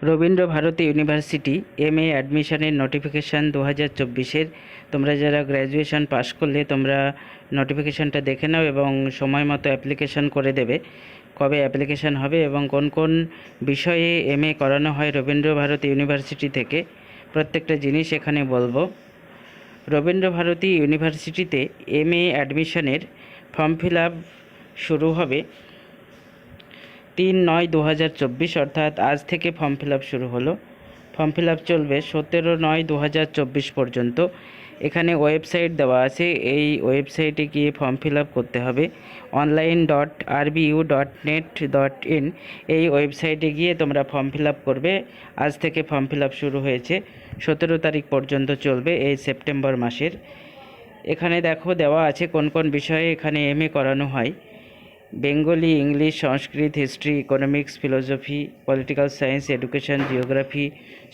Rabindra Bharati university MA অ্যাডমিশনের notification 2024-এর তোমরা যারা গ্র্যাজুয়েশন পাস করলে তোমরা নোটিফিকেশানটা দেখে নাও এবং সময় মতো অ্যাপ্লিকেশান করে দেবে। কবে অ্যাপ্লিকেশান হবে এবং কোন কোন বিষয়ে এমএ করানো হয় রবীন্দ্র ভারতী ইউনিভার্সিটি থেকে প্রত্যেকটা জিনিস এখানে বলবো। রবীন্দ্র ভারতী ইউনিভার্সিটিতে এমএ অ্যাডমিশনের ফর্ম ফিল আপ শুরু হবে 3/9/2024, অর্থাৎ আজ থেকে ফর্ম ফিল আপ শুরু হলো। ফর্ম ফিল আপ চলবে 17/9/2024 পর্যন্ত। এখানে ওয়েবসাইট দেওয়া আছে, এই ওয়েবসাইটে গিয়ে ফর্ম ফিল আপ করতে হবে। online.rbu.net.in এই ওয়েবসাইটে গিয়ে তোমরা ফর্ম ফিল আপ করবে। আজ থেকে ফর্ম ফিল আপ শুরু হয়েছে, 17 তারিখ পর্যন্ত চলবে এই সেপ্টেম্বর মাসের। এখানে দেখো দেওয়া আছে কোন কোন বিষয়ে এখানে এমএ করানো হয়। Bengali, English, Sanskrit, history, economics, philosophy, political science, education, geography,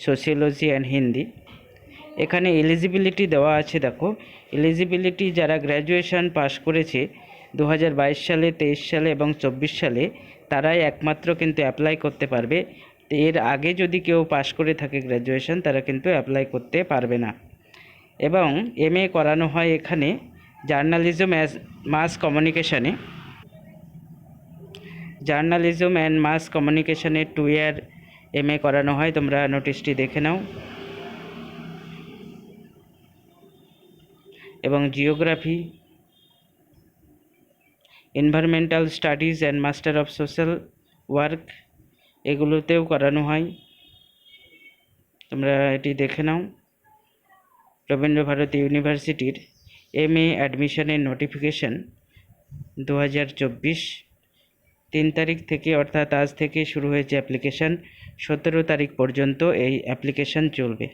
sociology and Hindi. এখানে এলিজিবিলিটি দেওয়া আছে, দেখো এলিজিবিলিটি যারা গ্র্যাজুয়েশন পাস করেছে 2022 সালে, 23 সালে এবং 24 সালে তারাই একমাত্র কিন্তু অ্যাপ্লাই করতে পারবে। এর আগে যদি কেউ পাস করে থাকে গ্র্যাজুয়েশন, তারা কিন্তু অ্যাপ্লাই করতে পারবে না। এবং এমএ করানো হয় এখানে জার্নালিজম অ্যাজ মাস কমিউনিকেশনে, জার্নালিজম অ্যান্ড মাস কমিউনিকেশনের 2 ইয়ার এমএ করানো হয়। তোমরা নোটিশটি দেখে নাও। এবং geography, environmental studies and master of social work এগুলোতেও করানো হয়। তোমরা এটি দেখে নাও। রবীন্দ্র ভারতী ইউনিভার্সিটির এমএ অ্যাডমিশনের নোটিফিকেশন 2024 3 তারিখ থেকে, অর্থাৎ আজ থেকে শুরু হয়েছে অ্যাপ্লিকেশান। 17 তারিখ পর্যন্ত এই অ্যাপ্লিকেশান চলবে।